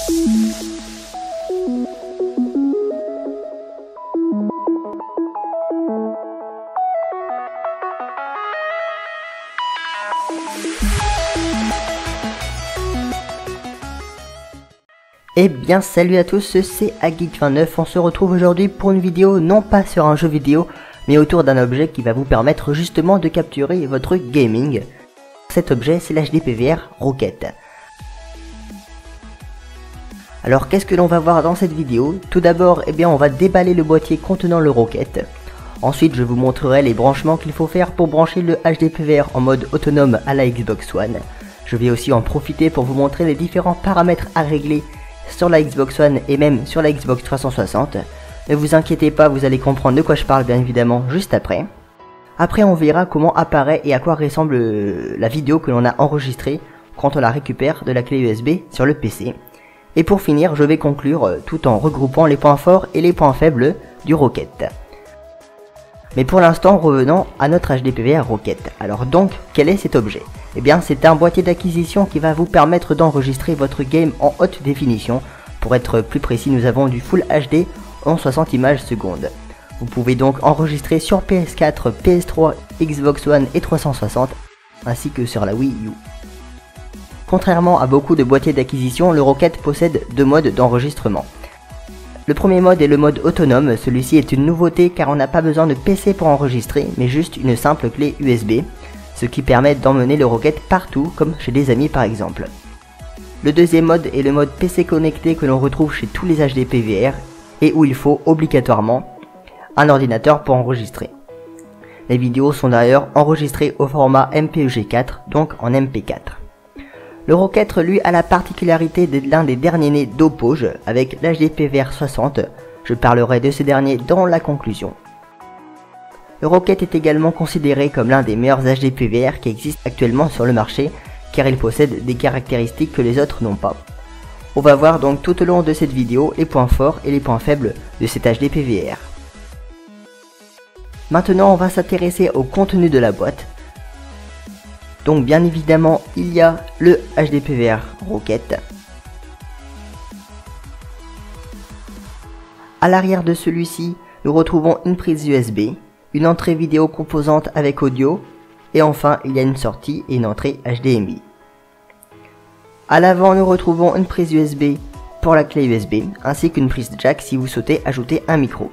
Eh bien salut à tous, c'est Ageek29, on se retrouve aujourd'hui pour une vidéo non pas sur un jeu vidéo, mais autour d'un objet qui va vous permettre justement de capturer votre gaming. Cet objet c'est l'HDPVR Rocket. Alors qu'est-ce que l'on va voir dans cette vidéo? Tout d'abord, eh bien on va déballer le boîtier contenant le Rocket. Ensuite je vous montrerai les branchements qu'il faut faire pour brancher le HDPVR en mode autonome à la Xbox One. Je vais aussi en profiter pour vous montrer les différents paramètres à régler sur la Xbox One et même sur la Xbox 360. Ne vous inquiétez pas, vous allez comprendre de quoi je parle bien évidemment juste après. Après on verra comment apparaît et à quoi ressemble la vidéo que l'on a enregistrée quand on la récupère de la clé USB sur le PC. Et pour finir, je vais conclure tout en regroupant les points forts et les points faibles du Rocket. Mais pour l'instant, revenons à notre HDPVR Rocket. Alors donc, quel est cet objet? Eh bien, c'est un boîtier d'acquisition qui va vous permettre d'enregistrer votre game en haute définition. Pour être plus précis, nous avons du Full HD en 60 images secondes. Vous pouvez donc enregistrer sur PS4, PS3, Xbox One et 360, ainsi que sur la Wii U. Contrairement à beaucoup de boîtiers d'acquisition, le Rocket possède deux modes d'enregistrement. Le premier mode est le mode autonome, celui-ci est une nouveauté car on n'a pas besoin de PC pour enregistrer, mais juste une simple clé USB, ce qui permet d'emmener le Rocket partout, comme chez des amis par exemple. Le deuxième mode est le mode PC connecté que l'on retrouve chez tous les HDPVR et où il faut obligatoirement un ordinateur pour enregistrer. Les vidéos sont d'ailleurs enregistrées au format MPEG-4, donc en MP4. Le Rocket lui a la particularité d'être l'un des derniers nés d'Oppoge avec l'HDPVR 60, je parlerai de ce dernier dans la conclusion. Le Rocket est également considéré comme l'un des meilleurs HDPVR qui existent actuellement sur le marché car il possède des caractéristiques que les autres n'ont pas. On va voir donc tout au long de cette vidéo les points forts et les points faibles de cet HDPVR. Maintenant on va s'intéresser au contenu de la boîte. Donc bien évidemment il y a le HDPVR Rocket. À l'arrière de celui-ci, nous retrouvons une prise USB, une entrée vidéo composante avec audio, et enfin il y a une sortie et une entrée HDMI. À l'avant nous retrouvons une prise USB pour la clé USB, ainsi qu'une prise jack si vous souhaitez ajouter un micro.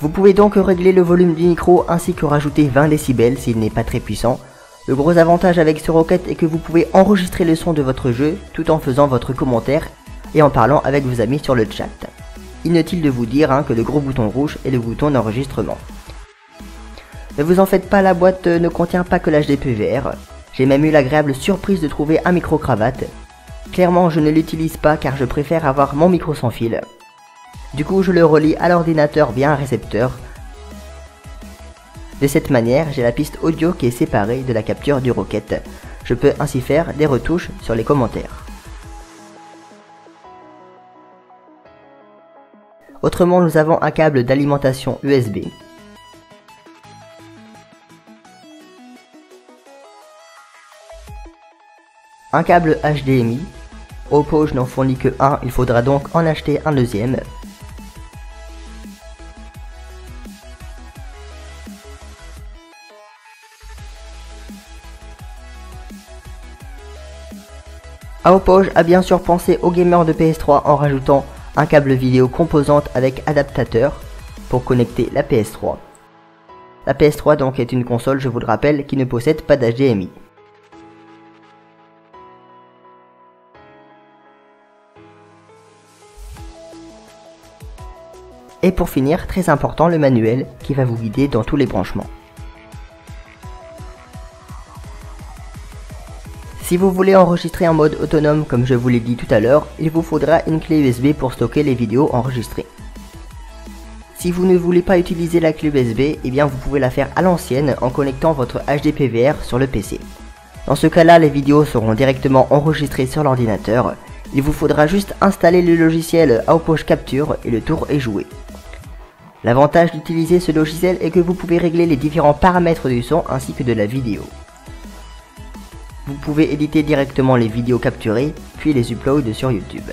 Vous pouvez donc régler le volume du micro ainsi que rajouter 20 décibels s'il n'est pas très puissant. Le gros avantage avec ce Rocket est que vous pouvez enregistrer le son de votre jeu tout en faisant votre commentaire et en parlant avec vos amis sur le chat. Inutile de vous dire que le gros bouton rouge est le bouton d'enregistrement. Ne vous en faites pas, la boîte ne contient pas que l'HDPVR. J'ai même eu l'agréable surprise de trouver un micro-cravate. Clairement je ne l'utilise pas car je préfère avoir mon micro sans fil. Du coup je le relie à l'ordinateur via un récepteur. De cette manière, j'ai la piste audio qui est séparée de la capture du Rocket. Je peux ainsi faire des retouches sur les commentaires. Autrement, nous avons un câble d'alimentation USB. Un câble HDMI. Oppoge n'en fournit que un, il faudra donc en acheter un deuxième. Oppoge a bien sûr pensé aux gamers de PS3 en rajoutant un câble vidéo composante avec adaptateur pour connecter la PS3. La PS3 donc est une console, je vous le rappelle, qui ne possède pas d'HDMI. Et pour finir, très important, le manuel qui va vous guider dans tous les branchements. Si vous voulez enregistrer en mode autonome comme je vous l'ai dit tout à l'heure, il vous faudra une clé USB pour stocker les vidéos enregistrées. Si vous ne voulez pas utiliser la clé USB, eh bien vous pouvez la faire à l'ancienne en connectant votre HDPVR sur le PC. Dans ce cas-là, les vidéos seront directement enregistrées sur l'ordinateur. Il vous faudra juste installer le logiciel Oppoge Capture et le tour est joué. L'avantage d'utiliser ce logiciel est que vous pouvez régler les différents paramètres du son ainsi que de la vidéo. vous pouvez éditer directement les vidéos capturées, puis les uploads sur YouTube.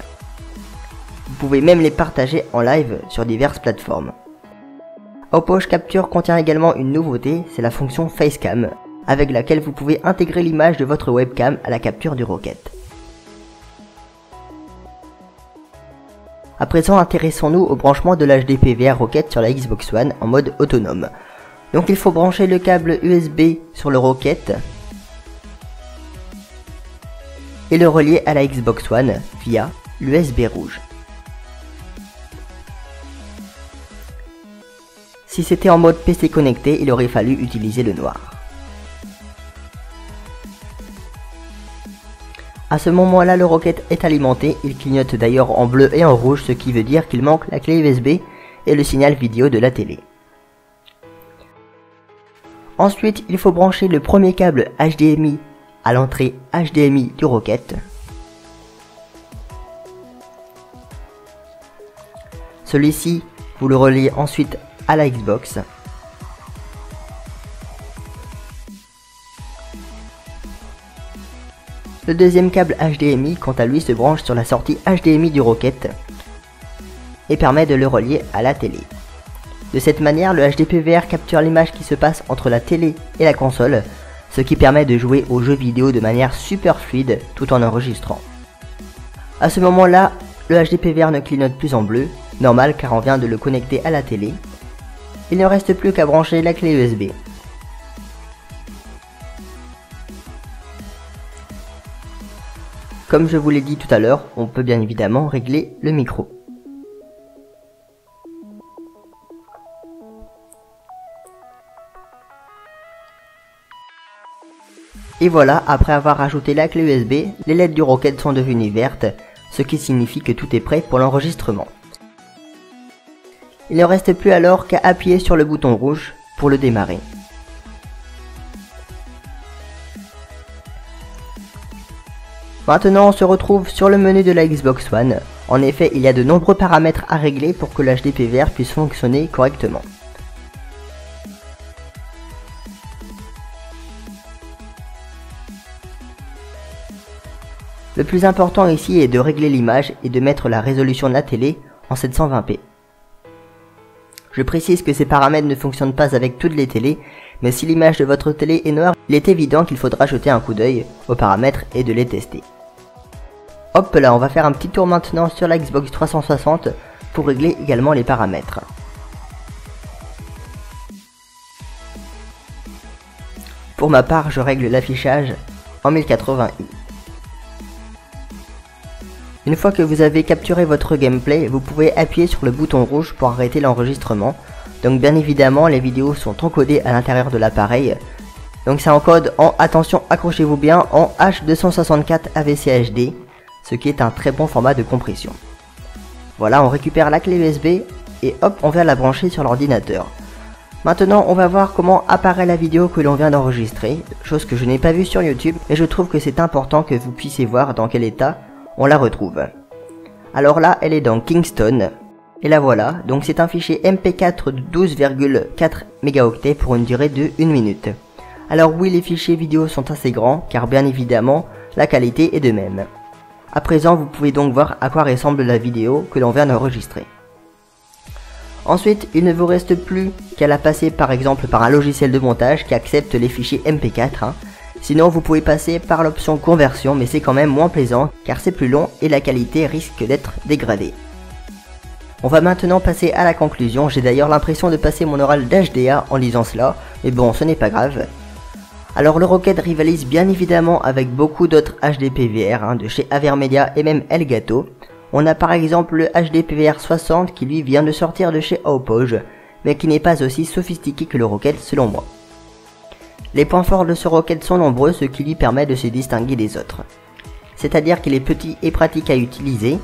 Vous pouvez même les partager en live sur diverses plateformes. Haupoge Capture contient également une nouveauté, c'est la fonction Facecam, avec laquelle vous pouvez intégrer l'image de votre webcam à la capture du Rocket. À présent, intéressons-nous au branchement de l'HDPVR Rocket sur la Xbox One en mode autonome. Donc il faut brancher le câble USB sur le Rocket et le relier à la Xbox One via l'USB rouge. Si c'était en mode PC connecté, il aurait fallu utiliser le noir. À ce moment-là, le Rocket est alimenté, il clignote d'ailleurs en bleu et en rouge, ce qui veut dire qu'il manque la clé USB et le signal vidéo de la télé. Ensuite, il faut brancher le premier câble HDMI à l'entrée HDMI du Rocket. Celui-ci, vous le reliez ensuite à la Xbox. Le deuxième câble HDMI, quant à lui, se branche sur la sortie HDMI du Rocket et permet de le relier à la télé. De cette manière, le HDPVR capture l'image qui se passe entre la télé et la console, ce qui permet de jouer aux jeux vidéo de manière super fluide tout en enregistrant. À ce moment-là, le HDPVR ne clignote plus en bleu, normal car on vient de le connecter à la télé. Il ne reste plus qu'à brancher la clé USB. Comme je vous l'ai dit tout à l'heure, on peut bien évidemment régler le micro. Et voilà, après avoir ajouté la clé USB, les LED du Rocket sont devenues vertes, ce qui signifie que tout est prêt pour l'enregistrement. Il ne reste plus alors qu'à appuyer sur le bouton rouge pour le démarrer. Maintenant, on se retrouve sur le menu de la Xbox One. En effet, il y a de nombreux paramètres à régler pour que l'HDPVR puisse fonctionner correctement. Le plus important ici est de régler l'image et de mettre la résolution de la télé en 720p. Je précise que ces paramètres ne fonctionnent pas avec toutes les télés, mais si l'image de votre télé est noire, il est évident qu'il faudra jeter un coup d'œil aux paramètres et de les tester. Hop là, on va faire un petit tour maintenant sur la Xbox 360 pour régler également les paramètres. Pour ma part, je règle l'affichage en 1080i. Une fois que vous avez capturé votre gameplay, vous pouvez appuyer sur le bouton rouge pour arrêter l'enregistrement. Donc bien évidemment, les vidéos sont encodées à l'intérieur de l'appareil. Donc ça encode en, attention, accrochez-vous bien, en H264 AVC HD, ce qui est un très bon format de compression. Voilà, on récupère la clé USB et hop, on vient la brancher sur l'ordinateur. Maintenant, on va voir comment apparaît la vidéo que l'on vient d'enregistrer, chose que je n'ai pas vue sur YouTube, mais je trouve que c'est important que vous puissiez voir dans quel état on la retrouve. Alors là, elle est dans Kingston, et la voilà, donc c'est un fichier MP4 de 12,4 mégaoctets pour une durée de 1 minute. Alors oui, les fichiers vidéo sont assez grands, car bien évidemment, la qualité est de même. À présent, vous pouvez donc voir à quoi ressemble la vidéo que l'on vient d'enregistrer. Ensuite, il ne vous reste plus qu'à la passer par exemple par un logiciel de montage qui accepte les fichiers MP4. Sinon, vous pouvez passer par l'option conversion, mais c'est quand même moins plaisant car c'est plus long et la qualité risque d'être dégradée. On va maintenant passer à la conclusion. J'ai d'ailleurs l'impression de passer mon oral d'HDA en lisant cela, mais bon, ce n'est pas grave. Alors le Rocket rivalise bien évidemment avec beaucoup d'autres HDPVR de chez Avermedia et même Elgato. On a par exemple le HDPVR 60 qui lui vient de sortir de chez Haupoge, mais qui n'est pas aussi sophistiqué que le Rocket selon moi. Les points forts de ce Rocket sont nombreux, ce qui lui permet de se distinguer des autres. C'est-à-dire qu'il est petit et pratique à utiliser.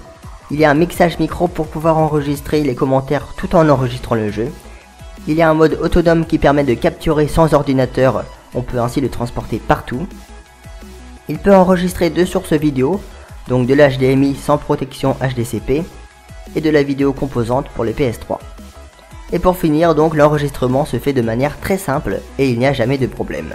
Il y a un mixage micro pour pouvoir enregistrer les commentaires tout en enregistrant le jeu. Il y a un mode autonome qui permet de capturer sans ordinateur, on peut ainsi le transporter partout. Il peut enregistrer 2 sources vidéo, donc de l'HDMI sans protection HDCP et de la vidéo composante pour les PS3. Et pour finir, donc l'enregistrement se fait de manière très simple et il n'y a jamais de problème.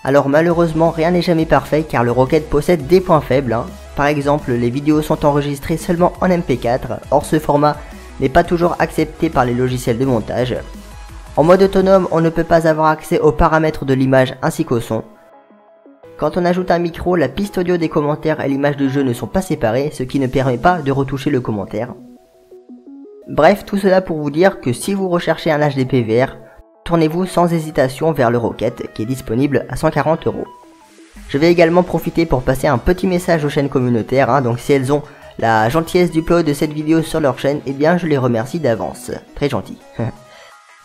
Alors malheureusement rien n'est jamais parfait car le Rocket possède des points faibles. Par exemple, les vidéos sont enregistrées seulement en MP4, or ce format n'est pas toujours accepté par les logiciels de montage. En mode autonome, on ne peut pas avoir accès aux paramètres de l'image ainsi qu'au son. Quand on ajoute un micro, la piste audio des commentaires et l'image de jeu ne sont pas séparées, ce qui ne permet pas de retoucher le commentaire. Bref, tout cela pour vous dire que si vous recherchez un HD PVR, tournez-vous sans hésitation vers le Rocket qui est disponible à 140 €. Je vais également profiter pour passer un petit message aux chaînes communautaires, donc si elles ont la gentillesse d'upload de cette vidéo sur leur chaîne, eh bien je les remercie d'avance, très gentil.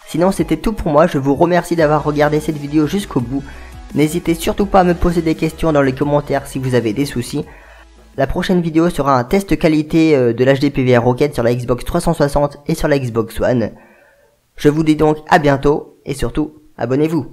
Sinon c'était tout pour moi, je vous remercie d'avoir regardé cette vidéo jusqu'au bout. N'hésitez surtout pas à me poser des questions dans les commentaires si vous avez des soucis. La prochaine vidéo sera un test qualité de l'HD PVR Rocket sur la Xbox 360 et sur la Xbox One. Je vous dis donc à bientôt et surtout abonnez-vous.